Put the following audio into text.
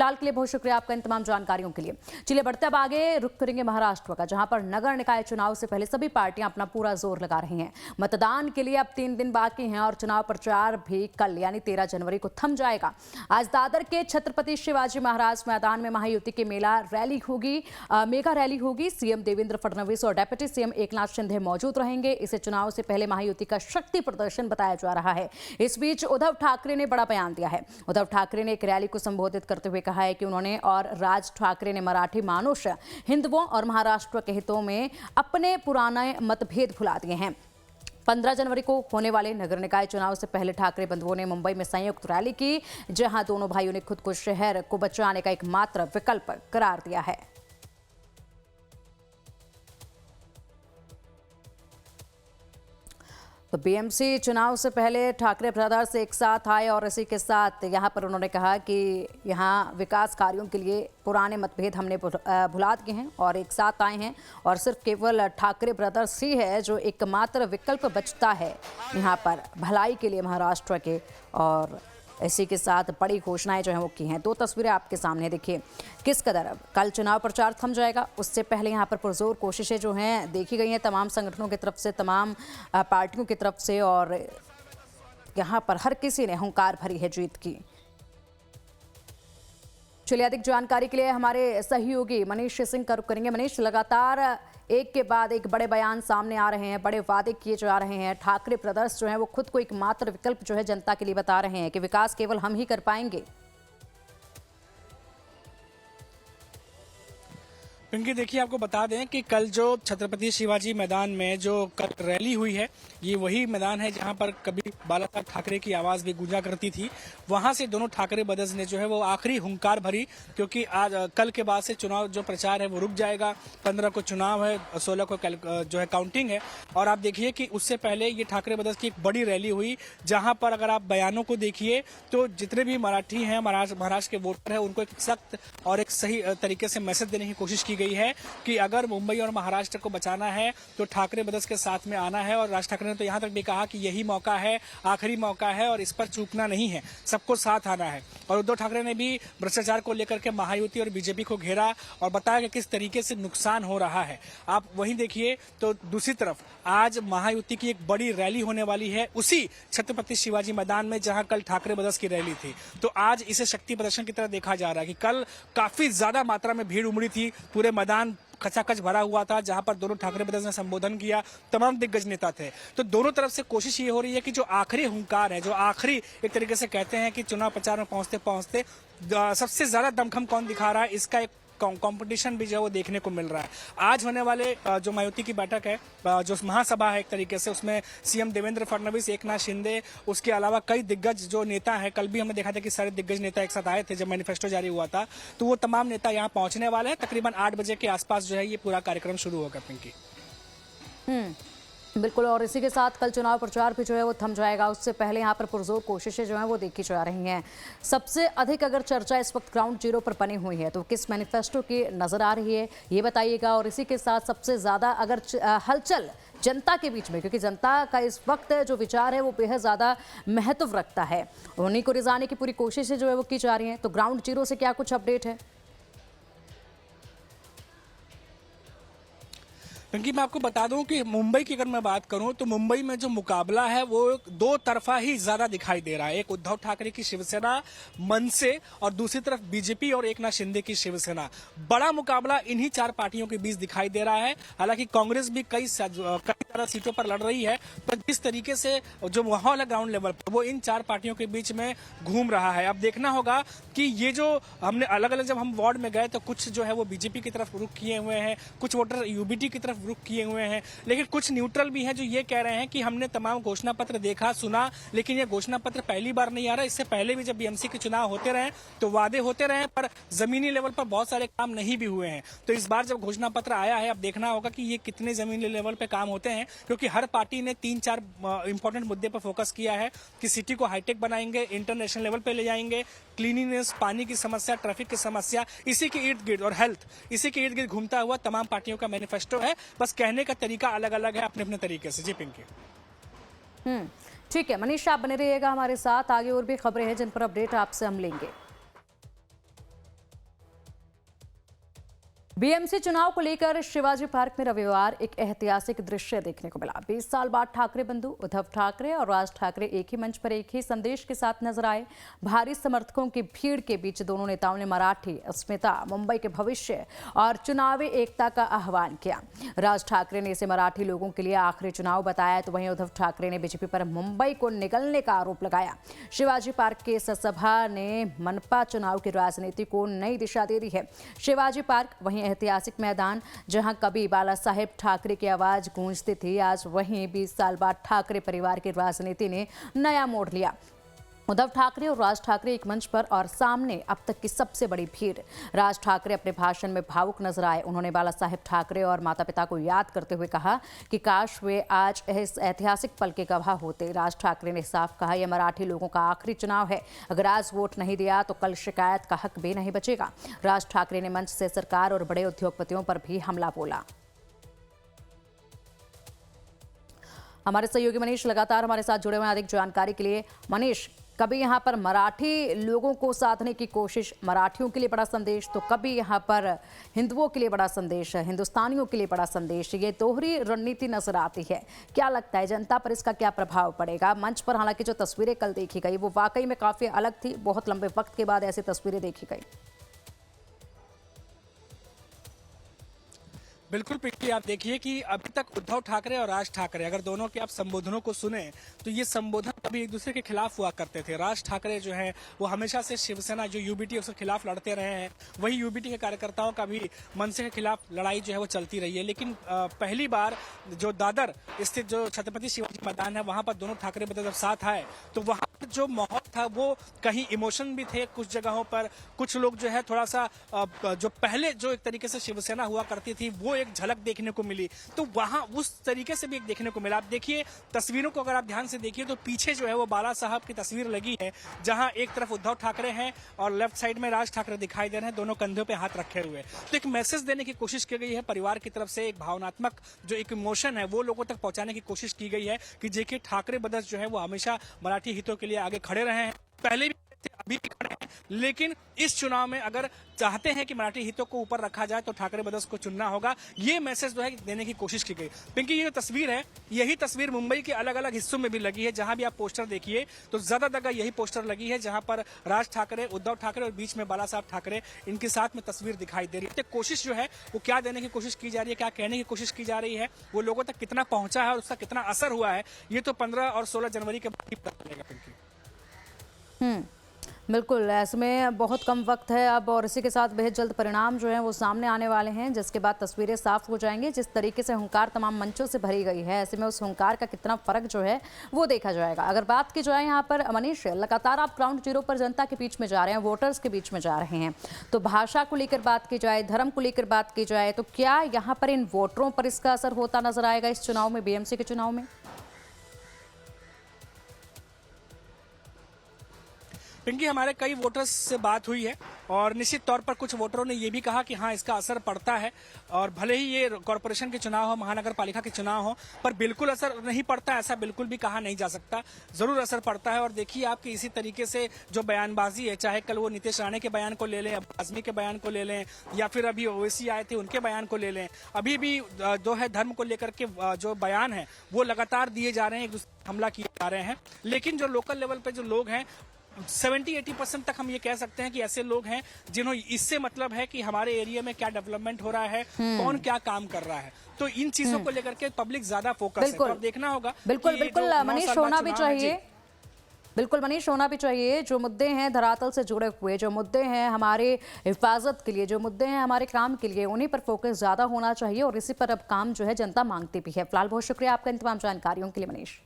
फिलहाल के लिए बहुत शुक्रिया आपका इन तमाम जानकारियों के लिए। चलिए बढ़ते अब आगे, रुख करेंगे महाराष्ट्र का, जहां पर नगर निकाय चुनाव से पहले सभी पार्टियां अपना पूरा जोर लगा रही हैं। मतदान के लिए अब 3 दिन बाकी हैं और चुनाव प्रचार भी कल यानी 13 जनवरी को थम जाएगा। आज दादर के छत्रपति शिवाजी महाराज मैदान में महायुति की मेगा रैली होगी। सीएम देवेंद्र फडणवीस और डेप्यूटी सीएम एकनाथ शिंदे मौजूद रहेंगे। इसे चुनाव से पहले महायुति का शक्ति प्रदर्शन बताया जा रहा है। इस बीच उद्धव ठाकरे ने बड़ा बयान दिया है। उद्धव ठाकरे ने एक रैली को संबोधित करते हुए कहा है कि उन्होंने और राज ठाकरे ने मराठी मानुष, हिंदुओं और महाराष्ट्र के हितों में अपने पुराने मतभेद भुला दिए हैं। 15 जनवरी को होने वाले नगर निकाय चुनाव से पहले ठाकरे बंधुओं ने मुंबई में संयुक्त रैली की, जहां दोनों भाइयों ने खुद को शहर को बचाने का एकमात्र विकल्प करार दिया है। तो बीएमसी चुनाव से पहले ठाकरे ब्रदर्स एक साथ आए और इसी के साथ यहां पर उन्होंने कहा कि यहां विकास कार्यों के लिए पुराने मतभेद हमने भुला दिए हैं और एक साथ आए हैं और सिर्फ केवल ठाकरे ब्रदर्स ही है जो एकमात्र विकल्प बचता है यहां पर भलाई के लिए महाराष्ट्र के। और इसी के साथ बड़ी घोषणाएं जो हैं वो की हैं। 2 तस्वीरें आपके सामने देखिए किस कदर अब कल चुनाव प्रचार थम जाएगा, उससे पहले यहाँ पर पुरजोर कोशिशें जो हैं देखी गई हैं तमाम संगठनों की तरफ से, तमाम पार्टियों की तरफ से, और यहाँ पर हर किसी ने हुंकार भरी है जीत की। चलिए अधिक जानकारी के लिए हमारे सहयोगी मनीष सिंह का रुख करेंगे। मनीष, लगातार एक के बाद एक बड़े बयान सामने आ रहे हैं, बड़े वादे किए जा रहे हैं। ठाकरे ब्रदर्स जो हैं वो खुद को एकमात्र विकल्प जो है जनता के लिए बता रहे हैं कि विकास केवल हम ही कर पाएंगे। पिंकी, देखिए आपको बता दें कि कल जो छत्रपति शिवाजी मैदान में जो कल रैली हुई है, ये वही मैदान है जहां पर कभी बाला साहब ठाकरे की आवाज भी गूंजा करती थी। वहां से दोनों ठाकरे ब्रदर्स ने जो है वो आखिरी हुंकार भरी, क्योंकि आज कल के बाद से चुनाव जो प्रचार है वो रुक जाएगा। 15 को चुनाव है, 16 को जो है काउंटिंग है। और आप देखिए कि उससे पहले ये ठाकरे ब्रदर्स की एक बड़ी रैली हुई, जहां पर अगर आप बयानों को देखिए तो जितने भी मराठी हैं, महाराष्ट्र के वोटर हैं, उनको एक सख्त और एक सही तरीके से मैसेज देने की कोशिश की गई है कि अगर मुंबई और महाराष्ट्र को बचाना है तो ठाकरे ब्रदर्स के साथ में आना है। और राज ठाकरे ने तो यहां तक भी कहा कि यही मौका है, आखिरी मौका है और इस पर चूकना नहीं है, सबको साथ आना है। और उद्धव ठाकरे ने भी भ्रष्टाचार को लेकर के महायुति और बीजेपी को घेरा और बताया कि किस तरीके से नुकसान हो रहा है। आप वहीं देखिए तो दूसरी तरफ आज महायुति की एक बड़ी रैली होने वाली है उसी छत्रपति शिवाजी मैदान में जहां कल ठाकरे ब्रदर्स की रैली थी। तो आज इसे शक्ति प्रदर्शन की तरह देखा जा रहा है कि कल काफी ज्यादा मात्रा में भीड़ उमड़ी थी, पूरे मैदान खचाखच भरा हुआ था, जहां पर दोनों ठाकरे ब्रदर्स ने संबोधन किया, तमाम दिग्गज नेता थे। तो दोनों तरफ से कोशिश ये हो रही है कि जो आखिरी हुंकार है, जो आखिरी एक तरीके से कहते हैं कि चुनाव प्रचार में पहुंचते पहुंचते सबसे ज्यादा दमखम कौन दिखा रहा है, इसका एक कंपटीशन भी जो है वो देखने को मिल रहा है। आज होने वाले जो महायुति की बैठक है, जो महासभा है एक तरीके से, उसमें सीएम देवेंद्र फडणवीस, एकनाथ शिंदे, उसके अलावा कई दिग्गज जो नेता हैं, कल भी हमने देखा था कि सारे दिग्गज नेता एक साथ आए थे जब मैनिफेस्टो जारी हुआ था, तो वो तमाम नेता यहाँ पहुंचने वाले हैं। तकरीबन 8 बजे के आसपास जो है ये पूरा कार्यक्रम शुरू होगा। पिंकी, बिल्कुल, और इसी के साथ कल चुनाव प्रचार भी जो है वो थम जाएगा। उससे पहले यहाँ पर पुरजोर कोशिशें जो हैं वो देखी जा रही हैं। सबसे अधिक अगर चर्चा इस वक्त ग्राउंड जीरो पर बनी हुई है तो किस मैनिफेस्टो की नजर आ रही है ये बताइएगा। और इसी के साथ सबसे ज़्यादा अगर हलचल जनता के बीच में, क्योंकि जनता का इस वक्त जो विचार है वो बेहद ज़्यादा महत्व रखता है, उन्हीं को रिझाने की पूरी कोशिशें जो है वो की जा रही हैं। तो ग्राउंड जीरो से क्या कुछ अपडेट है? क्योंकि मैं आपको बता दूं कि मुंबई की अगर मैं बात करूं तो मुंबई में जो मुकाबला है वो 2 तरफा ही ज्यादा दिखाई दे रहा है। एक उद्धव ठाकरे की शिवसेना मन से और दूसरी तरफ बीजेपी और एकनाथ शिंदे की शिवसेना। बड़ा मुकाबला इन्हीं 4 पार्टियों के बीच दिखाई दे रहा है। हालांकि कांग्रेस भी कई ज्यादा सीटों पर लड़ रही है, पर जिस तरीके से जो माहौल है ग्राउंड लेवल पर वो इन 4 पार्टियों के बीच में घूम रहा है। अब देखना होगा कि ये जो हमने अलग अलग जब हम वार्ड में गए तो कुछ जो है वो बीजेपी की तरफ रुख किए हुए हैं, कुछ वोटर यूबीटी की तरफ रुख किए हुए हैं, लेकिन कुछ न्यूट्रल भी हैं जो ये कह रहे हैं कि हमने तमाम घोषणा पत्र देखा सुना, लेकिन ये घोषणा पत्र पहली बार नहीं आ रहा। इससे पहले भी जब बीएमसी के चुनाव होते रहे तो वादे होते रहे, पर जमीनी लेवल पर बहुत सारे काम नहीं भी हुए हैं। तो इस बार जब घोषणा पत्र आया है, अब देखना होगा कि ये कितने जमीनी लेवल पर काम होते हैं, क्योंकि हर पार्टी ने 3-4 इंपॉर्टेंट मुद्दे पर फोकस किया है कि सिटी को हाईटेक बनाएंगे, इंटरनेशनल लेवल पे ले जाएंगे, क्लीनिनेस, पानी की समस्या, ट्रैफिक की समस्या, इसी के इर्द गिर्द और हेल्थ, इसी के इर्द गिर्द घूमता हुआ तमाम पार्टियों का मैनिफेस्टो है। बस कहने का तरीका अलग अलग है अपने अपने तरीके से। जी पिंकी। ठीक है मनीष, आप बने रहिएगा हमारे साथ, आगे और भी खबरें हैं जिन पर अपडेट आपसे हम लेंगे। बीएमसी चुनाव को लेकर शिवाजी पार्क में रविवार एक ऐतिहासिक दृश्य देखने को मिला। 20 साल बाद ठाकरे बंधु उद्धव ठाकरे और राज ठाकरे एक ही मंच पर एक ही संदेश के साथ नजर आए। भारी समर्थकों की भीड़ के बीच दोनों नेताओं ने मराठी अस्मिता, मुंबई के भविष्य और चुनावी एकता का आह्वान किया। राज ठाकरे ने इसे मराठी लोगों के लिए आखिरी चुनाव बताया, तो वहीं उद्धव ठाकरे ने बीजेपी पर मुंबई को निगलने का आरोप लगाया। शिवाजी पार्क की इस सभा ने मनपा चुनाव की राजनीति को नई दिशा दे दी है। शिवाजी पार्क वहीं ऐतिहासिक मैदान जहां कभी बाला साहेब ठाकरे की आवाज गूंजती थी, आज वहीं 20 साल बाद ठाकरे परिवार की राजनीति ने नया मोड़ लिया। उद्धव ठाकरे और राज ठाकरे एक मंच पर और सामने अब तक की सबसे बड़ी भीड़। राज ठाकरे अपने भाषण में भावुक नजर आए। उन्होंने बाला साहेब ठाकरे और माता पिता को याद करते हुए कहा कि काश वे आज इस ऐतिहासिक पल के गवाह होते। राज ठाकरे ने साफ कहा, यह मराठी लोगों का आखिरी चुनाव है। अगर आज वोट नहीं दिया तो कल शिकायत का हक भी नहीं बचेगा। राज ठाकरे ने मंच से सरकार और बड़े उद्योगपतियों पर भी हमला बोला। हमारे सहयोगी मनीष लगातार हमारे साथ जुड़े हुए हैं अधिक जानकारी के लिए। मनीष, कभी यहाँ पर मराठी लोगों को साधने की कोशिश, मराठियों के लिए बड़ा संदेश, तो कभी यहाँ पर हिंदुओं के लिए बड़ा संदेश, हिंदुस्तानियों के लिए बड़ा संदेश, ये दोहरी रणनीति नजर आती है। क्या लगता है जनता पर इसका क्या प्रभाव पड़ेगा? मंच पर हालांकि जो तस्वीरें कल देखी गई वो वाकई में काफी अलग थी। बहुत लंबे वक्त के बाद ऐसी तस्वीरें देखी गई। बिल्कुल पिंकी, आप देखिए कि अभी तक उद्धव ठाकरे और राज ठाकरे अगर दोनों के आप संबोधनों को सुने तो ये संबोधन कभी एक दूसरे के खिलाफ हुआ करते थे। राज ठाकरे जो है वो हमेशा से शिवसेना जो यूबीटी उसके खिलाफ लड़ते रहे हैं, वही यूबीटी के कार्यकर्ताओं का भी मनसे के खिलाफ लड़ाई जो है वो चलती रही है। लेकिन पहली बार जो दादर स्थित जो छत्रपति शिवाजी मैदान है वहां पर दोनों ठाकरे ब्रदर जब साथ आए तो वहां पर जो माहौल था वो कहीं इमोशन भी थे कुछ जगहों पर। कुछ लोग जो है थोड़ा सा जो पहले जो एक तरीके से शिवसेना हुआ करती थी वो एक झलक देखने को मिली, तो वहां उस तरीके से भी एक देखने को मिला। आप देखिए तस्वीरों को, अगर आप ध्यान से देखिए तो पीछे जो है वो बाला साहब की तस्वीर लगी है, जहां एक तरफ उद्धव ठाकरे हैं और लेफ्ट साइड में राज ठाकरे दिखाई दे रहे हैं, दोनों कंधों पे हाथ रखे हुए। तो एक मैसेज देने की कोशिश की गई है परिवार की तरफ से, एक भावनात्मक जो एक इमोशन है वो लोगों तक पहुंचाने की कोशिश की गई है कि जेके ठाकरे ब्रदर्स जो है वो हमेशा मराठी हितों के लिए आगे खड़े रहे हैं, पहले भी अभी भी खड़े हैं, लेकिन इस चुनाव में अगर चाहते हैं कि मराठी हितों को ऊपर रखा जाए तो ठाकरे ब्रदर्स को चुनना होगा। ये मैसेज जो है देने की कोशिश की गई। पिंकी, ये तस्वीर है, यही तस्वीर मुंबई के अलग अलग हिस्सों में भी लगी है। जहां भी आप पोस्टर देखिए तो ज्यादा जगह यही पोस्टर लगी है, जहां पर राज ठाकरे, उद्धव ठाकरे और बीच में बाला साहब ठाकरे, इनके साथ में तस्वीर दिखाई दे रही है। तो कोशिश जो है वो क्या देने की कोशिश की जा रही है, क्या कहने की कोशिश की जा रही है, वो लोगों तक कितना पहुंचा है और उसका कितना असर हुआ है, ये तो 15 और 16 जनवरी के बाद ही पता चलेगा। पिंकी, बिल्कुल, ऐसे में बहुत कम वक्त है अब और इसी के साथ बेहद जल्द परिणाम जो है वो सामने आने वाले हैं, जिसके बाद तस्वीरें साफ हो जाएंगी। जिस तरीके से हुंकार तमाम मंचों से भरी गई है, ऐसे में उस हुंकार का कितना फर्क जो है वो देखा जाएगा। अगर बात की जाए यहाँ पर मनीष, लगातार आप ग्राउंड जीरो पर जनता के बीच में जा रहे हैं, वोटर्स के बीच में जा रहे हैं, तो भाषा को लेकर बात की जाए, धर्म को लेकर बात की जाए, तो क्या यहाँ पर इन वोटरों पर इसका असर होता नजर आएगा इस चुनाव में, बीएमसी के चुनाव में? पिंकी, हमारे कई वोटर्स से बात हुई है और निश्चित तौर पर कुछ वोटरों ने ये भी कहा कि हाँ इसका असर पड़ता है, और भले ही ये कॉरपोरेशन के चुनाव हो, महानगर पालिका के चुनाव हो, पर बिल्कुल असर नहीं पड़ता ऐसा बिल्कुल भी कहा नहीं जा सकता। जरूर असर पड़ता है। और देखिए आपकी इसी तरीके से जो बयानबाजी है, चाहे कल वो नीतीश राणे के बयान को ले लें, आजमी के बयान को ले लें, या फिर अभी ओवैसी आए थे उनके बयान को ले लें, अभी भी जो है धर्म को लेकर के जो बयान है वो लगातार दिए जा रहे हैं, एक दूसरे हमला किए जा रहे हैं। लेकिन जो लोकल लेवल पे जो लोग हैं 70-80% तक हम ये कह सकते हैं कि ऐसे लोग हैं जिन्होंने इससे मतलब है कि हमारे एरिया में क्या डेवलपमेंट हो रहा है, कौन क्या काम कर रहा है, तो इन चीजों को लेकर के पब्लिक ज्यादा फोकस है। तो अब देखना होगा। बिल्कुल मनीष, होना भी चाहिए। बिल्कुल मनीष, होना भी चाहिए। जो मुद्दे हैं धरातल से जुड़े हुए, जो मुद्दे हैं हमारे हिफाजत के लिए, जो मुद्दे हैं हमारे काम के लिए, उन्हीं पर फोकस ज्यादा होना चाहिए और इसी पर अब काम जो है जनता मांगती भी है। फिलहाल बहुत शुक्रिया आपका इन तमाम जानकारियों के लिए मनीष।